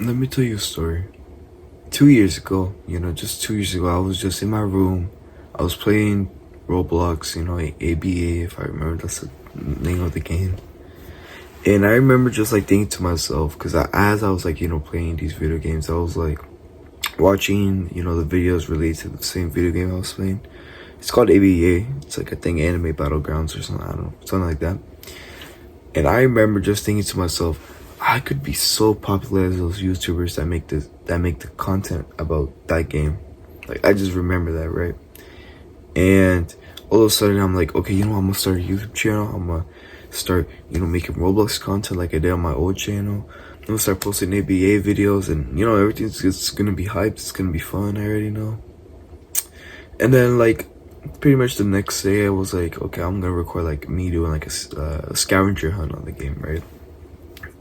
Let me tell you a story. 2 years ago, just 2 years ago, I was just in my room. I was playing Roblox, ABA, if I remember, that's the name of the game. And I remember just like thinking to myself, because as I was like, playing these video games, I was like watching, the videos related to the same video game I was playing. It's called ABA. It's like, I think, Anime Battlegrounds or something. I don't know, something like that. And I remember just thinking to myself, I could be so popular as those YouTubers that make the content about that game. Like, I just remember that, right? And all of a sudden I'm like, okay, I'm gonna start a YouTube channel. I'm gonna start, making Roblox content like I did on my old channel. I'm gonna start posting ABA videos, and everything's just gonna be hyped. It's gonna be fun. I already know. And then like pretty much the next day, I was like, okay, I'm gonna record like me doing like a scavenger hunt on the game, right?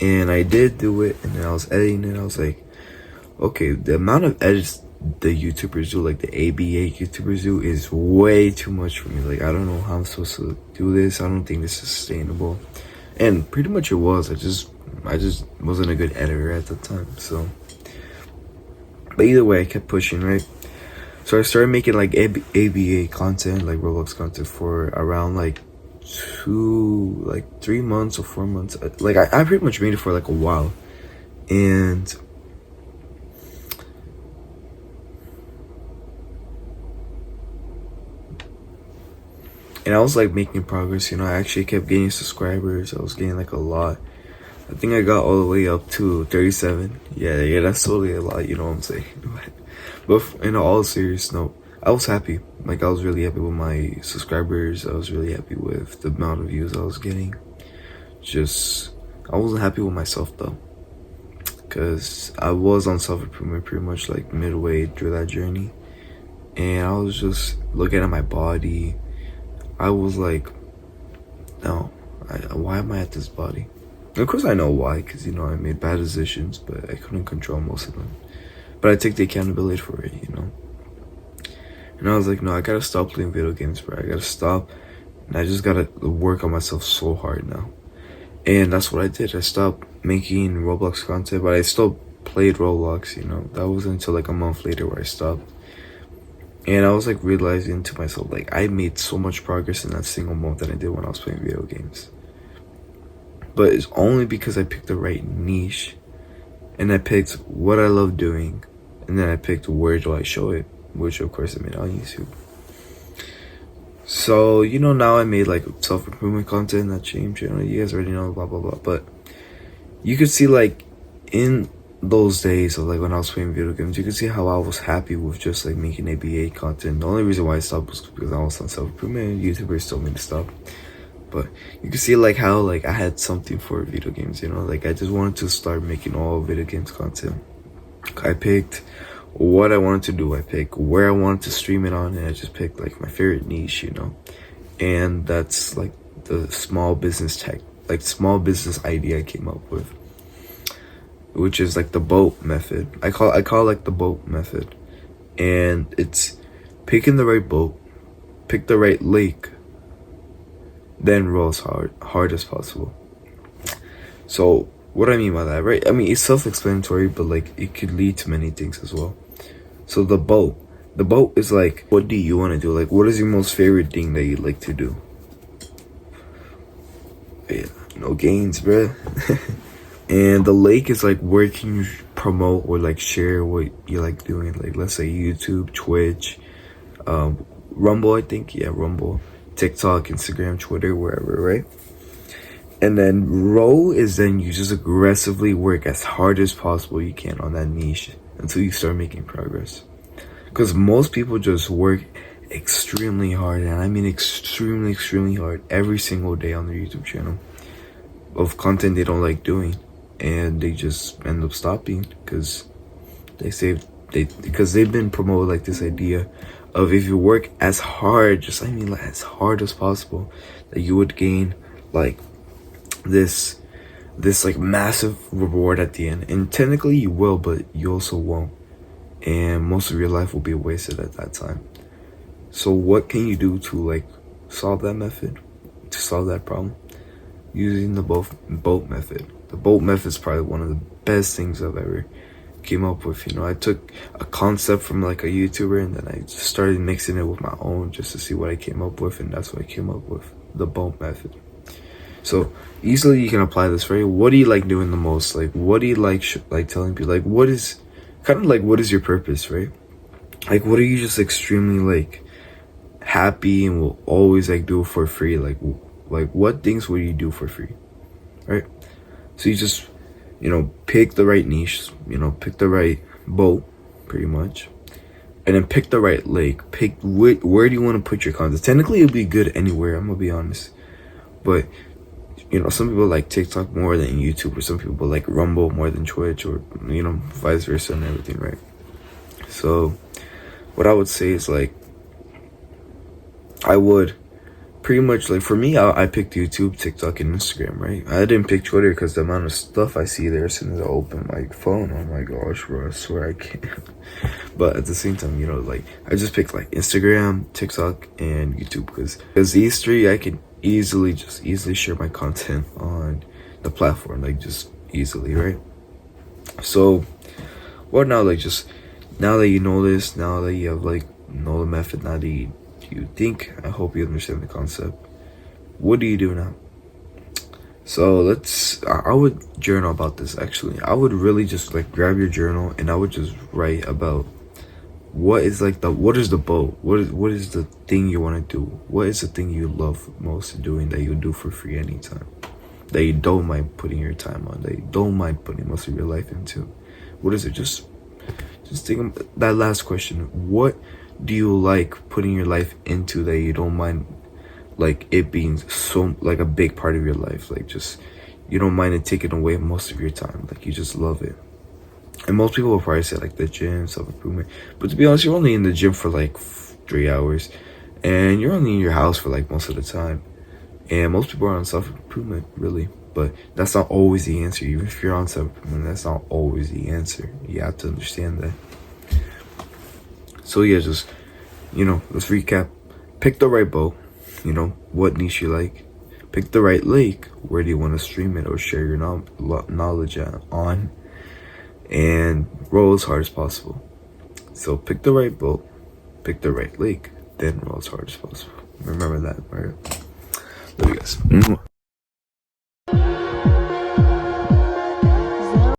And I did do it, and then I was editing it. I was like, okay, the amount of edits the YouTubers do, like the ABA YouTubers do, is way too much for me. Like, I don't know how I'm supposed to do this. I don't think this is sustainable. And pretty much it was. I just wasn't a good editor at the time. So, but either way, I kept pushing, right? So I started making like ABA content, like Roblox content, for around like 3 months or 4 months. Like I pretty much made it for like a while. And I was like making progress. I actually kept getting subscribers. I was getting like a lot. I think I got all the way up to 37. Yeah, that's totally a lot, you know what I'm saying? But in all serious note, I was happy. Like, I was really happy with my subscribers. I was really happy with the amount of views I was getting. I wasn't happy with myself though, because I was on self-improvement pretty much like midway through that journey. And I was just looking at my body. I was like, no, why am I at this body? Of course I know why, because I made bad decisions, but I couldn't control most of them. But I take the accountability for it, And I was like, no, I gotta stop playing video games, bro. I gotta stop, and I just gotta work on myself so hard now. And that's what I did. I stopped making Roblox content, but I still played Roblox, That wasn't until like a month later where I stopped. And I was like realizing to myself, like, I made so much progress in that single month that I did when I was playing video games. But it's only because I picked the right niche, and I picked what I love doing, and then I picked where do I show it, which of course I made on YouTube. So, now I made like self-improvement content that changed, you guys already know, blah, blah, blah. But you could see like in those days of like when I was playing video games, you could see how I was happy with just like making ABA content. The only reason why I stopped was because I was on self-improvement, and YouTubers told me to stop. But you can see like how like I had something for video games, like I just wanted to start making all video games content. I picked what I wanted to do. I picked where I wanted to stream it on, and I just picked like my favorite niche, and that's like the small business idea I came up with, which is like the boat method. I call it like the boat method, and it's picking the right boat, pick the right lake, then row as hard as possible. So what I mean by that, right? I mean, it's self-explanatory, but like it could lead to many things as well. So the boat is like, what do you want to do? Like, what is your most favorite thing that you like to do? Yeah, no gains, bruh. And the lake is like, where can you promote or like share what you like doing? Like, let's say YouTube, Twitch, Rumble, I think. Yeah, Rumble. TikTok, Instagram, Twitter, wherever, right? And then row is then you just aggressively work as hard as possible you can on that niche until you start making progress. Because most people just work extremely hard, and I mean extremely, extremely hard every single day on their YouTube channel of content they don't like doing, and they just end up stopping because because they've been promoted like this idea of if you work as hard, like as hard as possible, that you would gain like this like massive reward at the end. And technically you will, but you also won't, and most of your life will be wasted at that time. So what can you do to like solve that problem? Using the boat method. The boat method is probably one of the best things I've ever came up with. You know, I took a concept from like a YouTuber, and then I just started mixing it with my own just to see what I came up with, and that's what I came up with, the bump method. So easily you can apply this, right? What do you like doing the most? Like, what do you like telling people? Like, what is kind of like, what is your purpose, right? Like, what are you just extremely like happy and will always like do for free? Like what things will you do for free, right? So you just, you know, pick the right niche, you know, pick the right boat, pretty much, and then pick the right lake. Pick where do you want to put your content. Technically, it'll be good anywhere. I'm gonna be honest, but you know, some people like TikTok more than YouTube, or some people like Rumble more than Twitch, or you know, vice versa and everything, right? So what I would say is like, I would pretty much like, for me, I picked YouTube, TikTok, and Instagram, right? I didn't pick Twitter because the amount of stuff I see there as soon as I open my phone, oh my gosh, bro, I swear I can't. But at the same time, you know, like, I just picked like Instagram, TikTok, and YouTube because these three I can easily share my content on the platform, like just easily, right? So what now, like, just now that you know this, now that you have like know the method, now that you think, I hope you understand the concept, what do you do now? So I would journal about this. Actually, I would really just like grab your journal, and I would just write about what is the boat, what is the thing you want to do, what is the thing you love most doing that you do for free anytime, that you don't mind putting your time on, that you don't mind putting most of your life into. What is it? Just think of that last question. What do you like putting your life into that you don't mind, like, it being so like a big part of your life? Like, just, you don't mind it taking away most of your time, like you just love it. And most people will probably say like the gym, self-improvement, but to be honest, you're only in the gym for like 3 hours, and you're only in your house for like most of the time, and most people are on self-improvement, really. But that's not always the answer. Even if you're on self-improvement, that's not always the answer. You have to understand that. So yeah, just, you know, let's recap. Pick the right boat, you know, what niche you like. Pick the right lake, where do you want to stream it or share your knowledge on, and roll as hard as possible. So pick the right boat, pick the right lake, then roll as hard as possible. Remember that, right? Love you guys.